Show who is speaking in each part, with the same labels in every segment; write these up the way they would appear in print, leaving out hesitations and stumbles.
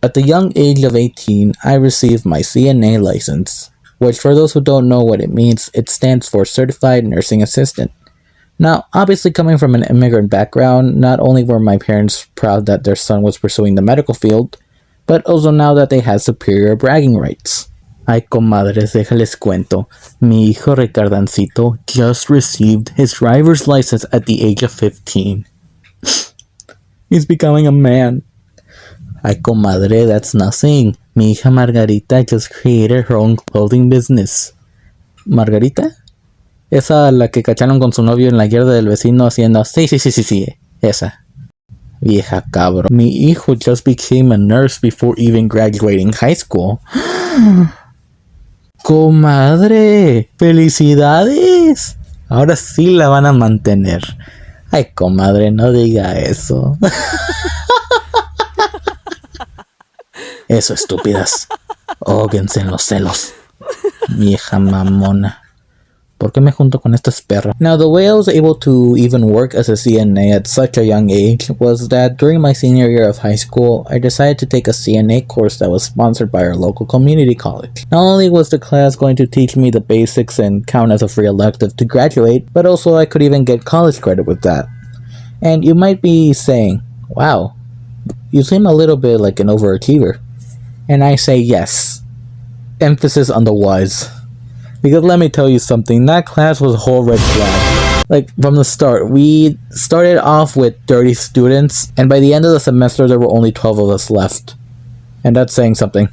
Speaker 1: At the young age of 18, I received my CNA license, which for those who don't know what it means, it stands for Certified Nursing Assistant. Now, obviously coming from an immigrant background, not only were my parents proud that their son was pursuing the medical field, but also now that they had superior bragging rights. Ay, comadres, déjales cuento. Mi hijo Ricardancito just received his driver's license at the age of 15. He's becoming a man. Ay, comadre, that's nothing. Mi hija Margarita just created her own clothing business. ¿Margarita? Esa la que cacharon con su novio en la yarda del vecino haciendo... Sí, esa. Vieja cabro. Mi hijo just became a nurse before even graduating high school. Comadre, felicidades. Ahora sí la van a mantener. Ay, comadre, no diga eso. Eso, estúpidas. Óguense en los celos. Vieja mamona. ¿Por qué me junto con estas perras? Now, the way I was able to even work as a CNA at such a young age was that during my senior year of high school, I decided to take a CNA course that was sponsored by our local community college. Not only was the class going to teach me the basics and count as a free elective to graduate, but also I could even get college credit with that. And you might be saying, wow, you seem a little bit like an overachiever. And I say yes. Emphasis on the was. Because let me tell you something, that class was a whole red flag. Like, from the start, we started off with 30 students, and by the end of the semester, there were only 12 of us left. And that's saying something.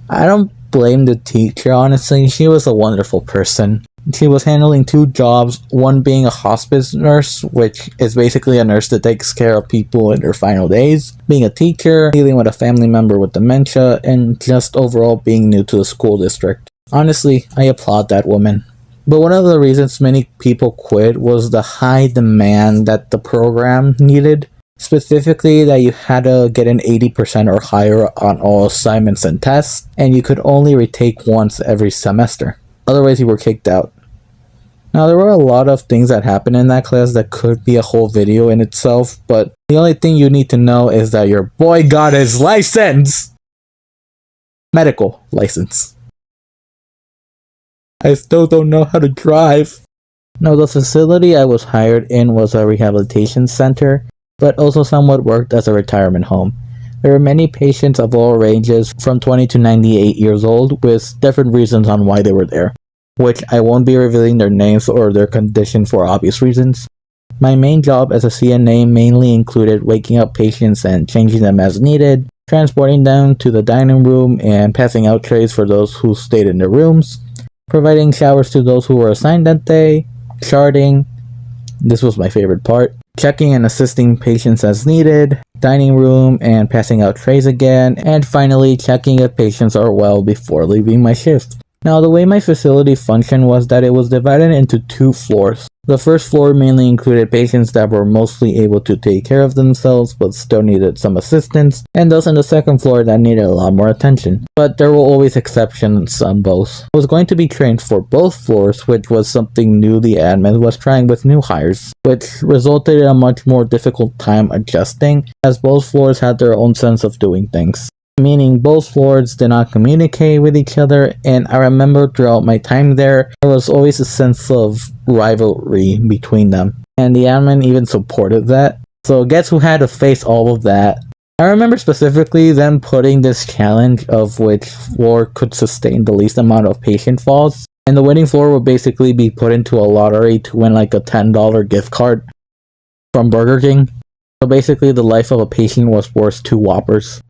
Speaker 1: I don't blame the teacher, honestly. She was a wonderful person. She was handling 2 jobs, one being a hospice nurse, which is basically a nurse that takes care of people in their final days, being a teacher, dealing with a family member with dementia, and just overall being new to the school district. Honestly, I applaud that woman. But one of the reasons many people quit was the high demand that the program needed. Specifically, that you had to get an 80% or higher on all assignments and tests, and you could only retake once every semester. Otherwise, you were kicked out. Now, there were a lot of things that happened in that class that could be a whole video in itself, but the only thing you need to know is that your boy got his license! Medical license. I still don't know how to drive. No, the facility I was hired in was a rehabilitation center, but also somewhat worked as a retirement home. There were many patients of all ranges from 20 to 98 years old with different reasons on why they were there, which I won't be revealing their names or their condition for obvious reasons. My main job as a CNA mainly included waking up patients and changing them as needed, transporting them to the dining room and passing out trays for those who stayed in their rooms, providing showers to those who were assigned that day, charting, this was my favorite part, checking and assisting patients as needed, dining room and passing out trays again, and finally checking if patients are well before leaving my shift. Now, the way my facility functioned was that it was divided into 2 floors. The first floor mainly included patients that were mostly able to take care of themselves but still needed some assistance, and those on the second floor that needed a lot more attention. But there were always exceptions on both. I was going to be trained for both floors, which was something new the admin was trying with new hires, which resulted in a much more difficult time adjusting, as both floors had their own sense of doing things. Meaning both floors did not communicate with each other, and I remember throughout my time there was always a sense of rivalry between them, and the admin even supported that. So guess who had to face all of that? I remember specifically them putting this challenge of which floor could sustain the least amount of patient falls, and the winning floor would basically be put into a lottery to win like a $10 gift card from Burger King. So basically the life of a patient was worth 2 Whoppers.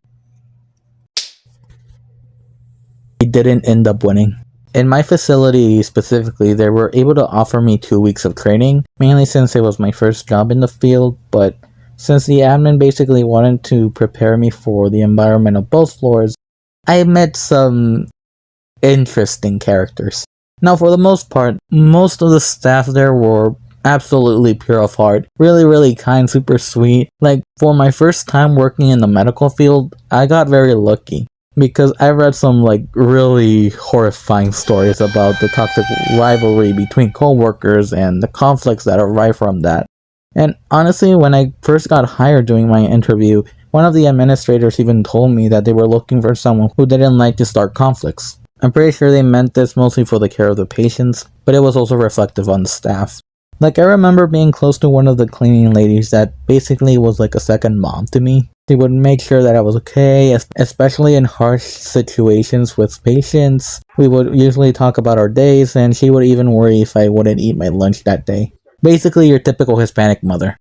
Speaker 1: He didn't end up winning. In my facility specifically, they were able to offer me 2 weeks of training, mainly since it was my first job in the field, but since the admin basically wanted to prepare me for the environment of both floors, I met some interesting characters. Now, for the most part, most of the staff there were absolutely pure of heart, really kind, super sweet. Like, for my first time working in the medical field, I got very lucky, because I read some like really horrifying stories about the toxic rivalry between co-workers and the conflicts that arise from that. And honestly, when I first got hired during my interview, One of the administrators even told me that they were looking for someone who didn't like to start conflicts. I'm pretty sure they meant this mostly for the care of the patients, but it was also reflective on the staff. Like, I remember being close to one of the cleaning ladies that basically was like a second mom to me. She would make sure that I was okay, especially in harsh situations with patients. We would usually talk about our days, and she would even worry if I wouldn't eat my lunch that day. Basically, your typical Hispanic mother.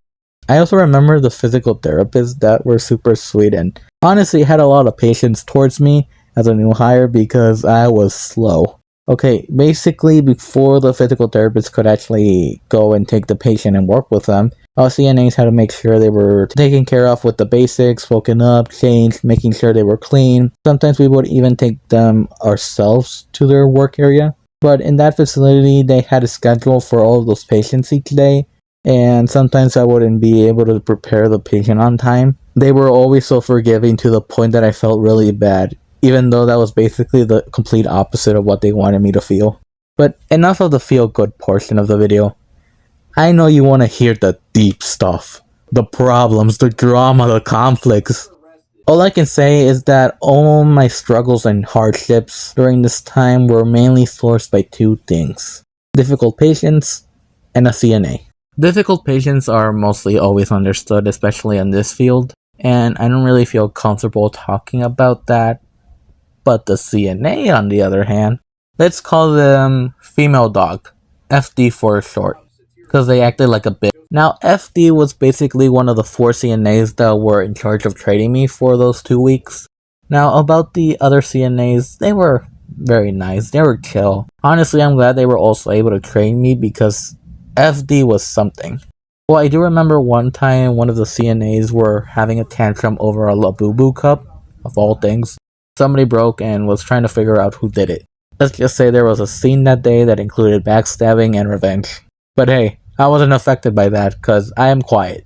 Speaker 1: I also remember the physical therapists that were super sweet and honestly had a lot of patience towards me as a new hire because I was slow. Okay, basically, before the physical therapist could actually go and take the patient and work with them, our CNAs had to make sure they were taken care of with the basics, woken up, changed, making sure they were clean. Sometimes we would even take them ourselves to their work area. But in that facility, they had a schedule for all of those patients each day, and sometimes I wouldn't be able to prepare the patient on time. They were always so forgiving to the point that I felt really bad, even though that was basically the complete opposite of what they wanted me to feel. But enough of the feel good portion of the video. I know you want to hear the deep stuff. The problems, the drama, the conflicts. All I can say is that all my struggles and hardships during this time were mainly sourced by two things: difficult patients and a CNA. Difficult patients are mostly always understood, especially in this field, and I don't really feel comfortable talking about that. But the CNA, on the other hand, let's call them female dog, FD for short, because they acted like a bitch. Now, FD was basically one of the four CNAs that were in charge of training me for those 2 weeks. Now, about the other CNAs, they were very nice, they were chill. Honestly, I'm glad they were also able to train me because FD was something. Well, I do remember one time one of the CNAs were having a tantrum over a Labubu cup, of all things. Somebody broke and was trying to figure out who did it. Let's just say there was a scene that day that included backstabbing and revenge. But hey, I wasn't affected by that because I am quiet.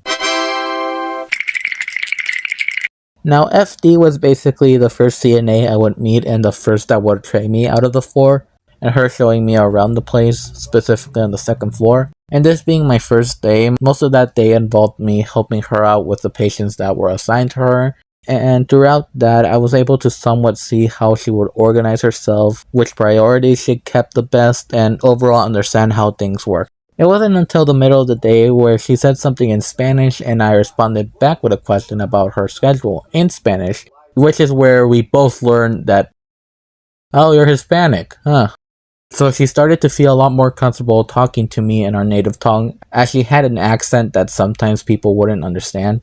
Speaker 1: Now, FD was basically the first CNA I would meet and the first that would train me out of the four, and her showing me around the place, specifically on the second floor. And this being my first day, most of that day involved me helping her out with the patients that were assigned to her. And throughout that, I was able to somewhat see how she would organize herself, which priorities she kept the best, and overall understand how things work. It wasn't until the middle of the day where she said something in Spanish and I responded back with a question about her schedule in Spanish, which is where we both learned that, oh, you're Hispanic, huh? So she started to feel a lot more comfortable talking to me in our native tongue, as she had an accent that sometimes people wouldn't understand.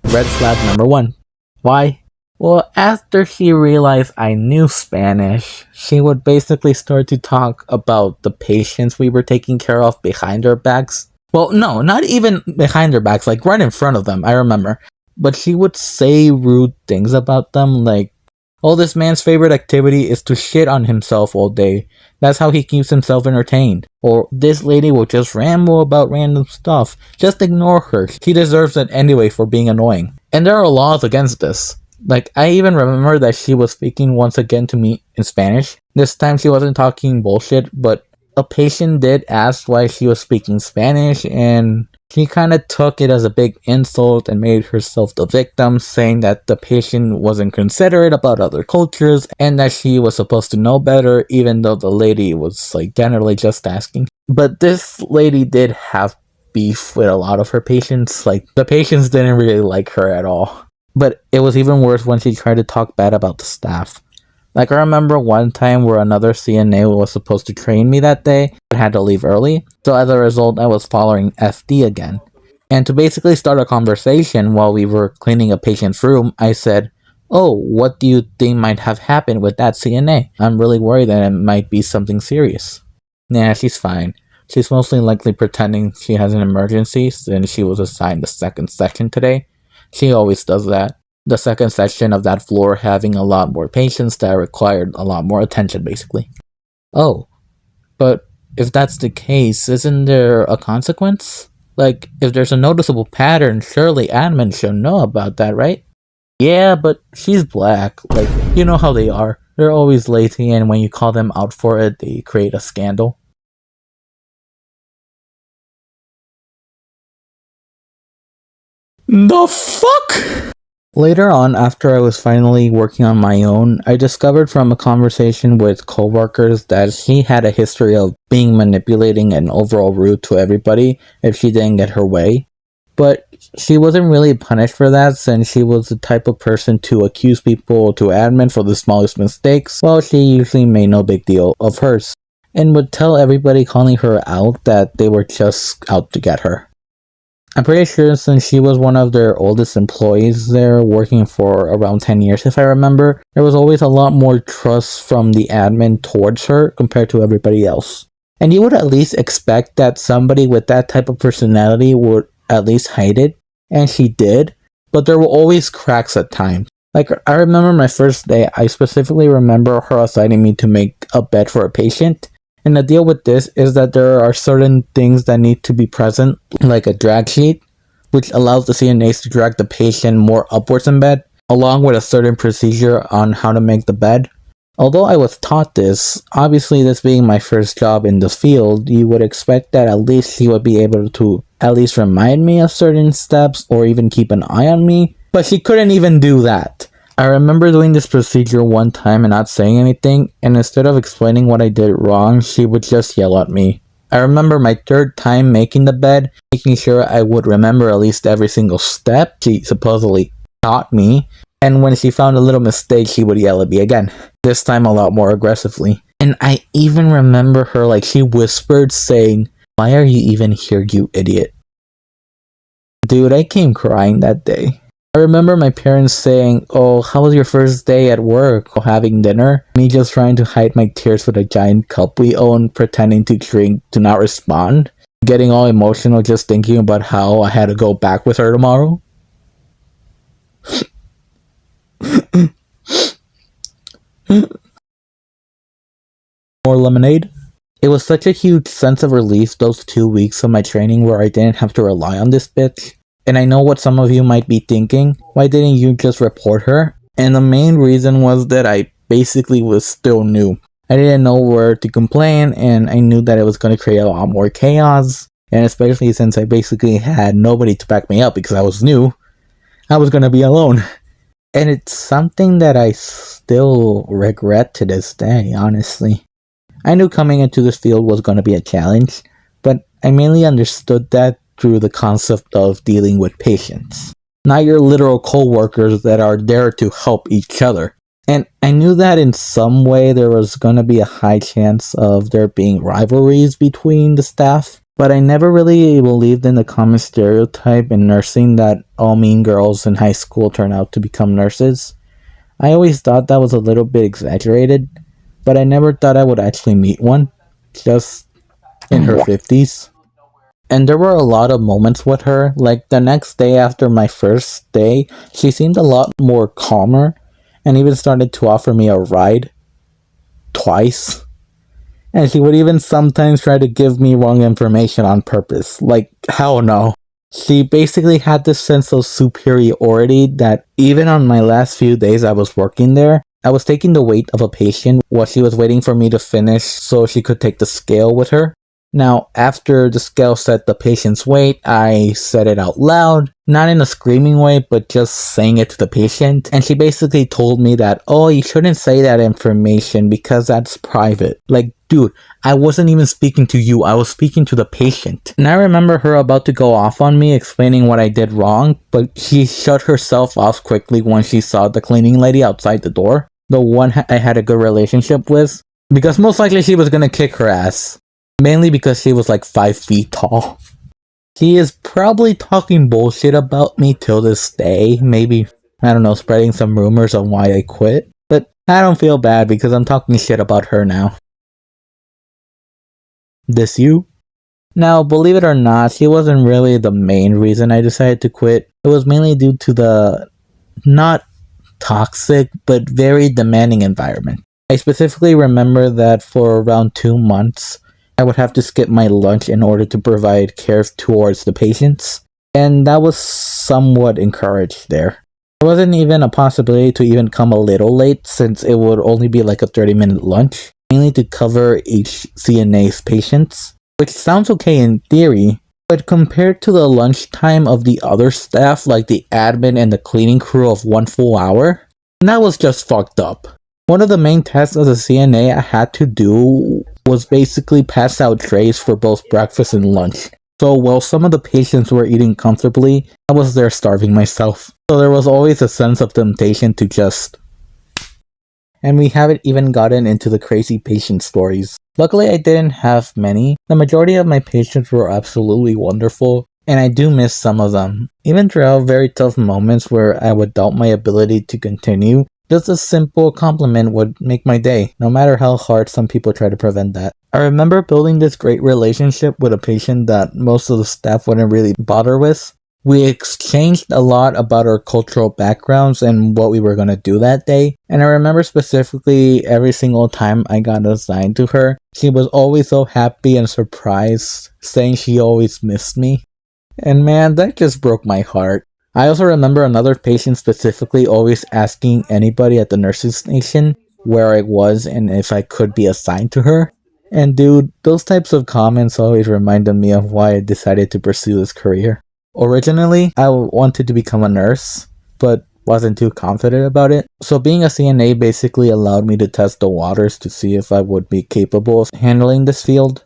Speaker 1: Red flag number one. Why? Well, after she realized I knew Spanish, she would basically start to talk about the patients we were taking care of behind our backs. Well, no, not even behind their backs, like right in front of them, I remember. But she would say rude things about them, like, oh, this man's favorite activity is to shit on himself all day. That's how he keeps himself entertained. Or, this lady will just ramble about random stuff. Just ignore her. She deserves it anyway for being annoying. And there are laws against this. Like, I even remember that she was speaking once again to me in Spanish. This time she wasn't talking bullshit, but a patient did ask why she was speaking Spanish, and she kind of took it as a big insult and made herself the victim, saying that the patient wasn't considerate about other cultures and that she was supposed to know better, even though the lady was like generally just asking. But this lady did have beef with a lot of her patients. Like, the patients didn't really like her at all. But it was even worse when she tried to talk bad about the staff. Like, I remember one time where another CNA was supposed to train me that day, but had to leave early. So as a result, I was following FD again. And to basically start a conversation while we were cleaning a patient's room, I said, oh, what do you think might have happened with that CNA? I'm really worried that it might be something serious. Nah, she's fine. She's mostly likely pretending she has an emergency since she was assigned the second section today. She always does that. The second section of that floor having a lot more patients that required a lot more attention, basically. Oh, but if that's the case, isn't there a consequence? Like, if there's a noticeable pattern, surely admin should know about that, right? Yeah, but she's black. Like, you know how they are. They're always lazy, and when you call them out for it, they create a scandal. The fuck? Later on, after I was finally working on my own, I discovered from a conversation with coworkers that she had a history of being manipulating and overall rude to everybody if she didn't get her way. But she wasn't really punished for that since she was the type of person to accuse people to admin for the smallest mistakes, while she usually made no big deal of hers, and would tell everybody calling her out that they were just out to get her. I'm pretty sure since she was one of their oldest employees there, working for around 10 years if I remember, there was always a lot more trust from the admin towards her compared to everybody else. And you would at least expect that somebody with that type of personality would at least hide it, and she did, but there were always cracks at times. Like, I remember my first day, I specifically remember her assigning me to make a bed for a patient. And the deal with this is that there are certain things that need to be present, like a drag sheet, which allows the CNAs to drag the patient more upwards in bed, along with a certain procedure on how to make the bed. Although I was taught this, obviously this being my first job in the field, you would expect that at least she would be able to at least remind me of certain steps or even keep an eye on me, but she couldn't even do that. I remember doing this procedure one time and not saying anything, and instead of explaining what I did wrong, she would just yell at me. I remember my third time making the bed, making sure I would remember at least every single step she supposedly taught me, and when she found a little mistake, she would yell at me again, this time a lot more aggressively. And I even remember her, like, she whispered saying, "Why are you even here, you idiot?" Dude, I came crying that day. I remember my parents saying, "Oh, how was your first day at work?" or having dinner. Me just trying to hide my tears with a giant cup we own, pretending to drink to not respond. Getting all emotional just thinking about how I had to go back with her tomorrow. More lemonade? It was such a huge sense of relief those 2 weeks of my training where I didn't have to rely on this bitch. And I know what some of you might be thinking, why didn't you just report her? And the main reason was that I basically was still new. I didn't know where to complain, and I knew that it was going to create a lot more chaos. And especially since I basically had nobody to back me up because I was new, I was going to be alone. And it's something that I still regret to this day, honestly. I knew coming into this field was going to be a challenge, but I mainly understood that through the concept of dealing with patients, not your literal co-workers that are there to help each other. And I knew that in some way there was going to be a high chance of there being rivalries between the staff, but I never really believed in the common stereotype in nursing that all mean girls in high school turn out to become nurses. I always thought that was a little bit exaggerated, but I never thought I would actually meet one, just in her 50s. And there were a lot of moments with her, like the next day after my first day, she seemed a lot more calmer, and even started to offer me a ride, twice. And she would even sometimes try to give me wrong information on purpose, like, hell no. She basically had this sense of superiority that even on my last few days I was working there, I was taking the weight of a patient while she was waiting for me to finish so she could take the scale with her. Now, after the scale set the patient's weight, I said it out loud, not in a screaming way, but just saying it to the patient. And she basically told me that, "Oh, you shouldn't say that information because that's private." Like, dude, I wasn't even speaking to you, I was speaking to the patient. And I remember her about to go off on me explaining what I did wrong, but she shut herself off quickly when she saw the cleaning lady outside the door, the one I had a good relationship with, because most likely she was gonna kick her ass. Mainly because she was like 5 feet tall. She is probably talking bullshit about me till this day. Maybe, I don't know, spreading some rumors on why I quit. But I don't feel bad because I'm talking shit about her now. This you? Now, believe it or not, she wasn't really the main reason I decided to quit. It was mainly due to the not toxic, but very demanding environment. I specifically remember that for around 2 months, I would have to skip my lunch in order to provide care towards the patients, and that was somewhat encouraged there. There wasn't even a possibility to even come a little late since it would only be like a 30-minute lunch, mainly to cover each CNA's patients, which sounds okay in theory, But compared to the lunchtime of the other staff, like the admin and the cleaning crew of 1 full hour, that was just fucked up. One of the main tasks as a CNA I had to do was basically pass out trays for both breakfast and lunch. So while some of the patients were eating comfortably, I was there starving myself. So there was always a sense of temptation to just... And we haven't even gotten into the crazy patient stories. Luckily, I didn't have many. The majority of my patients were absolutely wonderful, and I do miss some of them. Even throughout very tough moments where I would doubt my ability to continue, just a simple compliment would make my day, no matter how hard some people try to prevent that. I remember building this great relationship with a patient that most of the staff wouldn't really bother with. We exchanged a lot about our cultural backgrounds and what we were going to do that day. And I remember specifically every single time I got assigned to her, she was always so happy and surprised, saying she always missed me. And man, that just broke my heart. I also remember another patient specifically always asking anybody at the nursing station where I was and if I could be assigned to her. And dude, those types of comments always reminded me of why I decided to pursue this career. Originally, I wanted to become a nurse, but wasn't too confident about it. So being a CNA basically allowed me to test the waters to see if I would be capable of handling this field.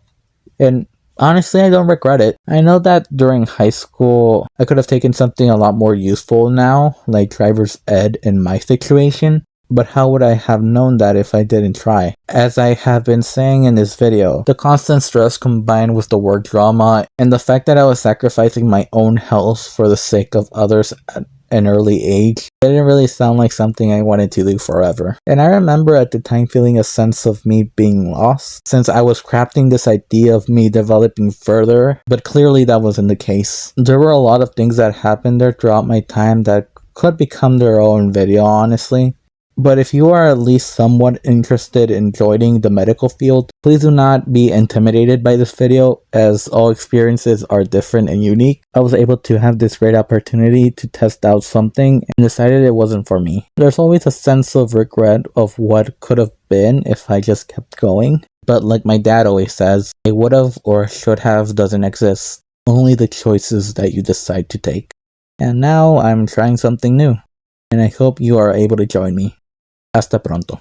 Speaker 1: And honestly, I don't regret it. I know that during high school, I could have taken something a lot more useful now, like driver's ed in my situation. But how would I have known that if I didn't try? As I have been saying in this video, the constant stress combined with the work drama and the fact that I was sacrificing my own health for the sake of others at an early age didn't really sound like something I wanted to do forever. And I remember at the time feeling a sense of me being lost, since I was crafting this idea of me developing further, but clearly that wasn't the case. There were a lot of things that happened there throughout my time that could become their own video, honestly. But if you are at least somewhat interested in joining the medical field, please do not be intimidated by this video, as all experiences are different and unique. I was able to have this great opportunity to test out something and decided it wasn't for me. There's always a sense of regret of what could have been if I just kept going. But like my dad always says, a would have or should have doesn't exist. Only the choices that you decide to take. And now I'm trying something new, and I hope you are able to join me. Hasta pronto.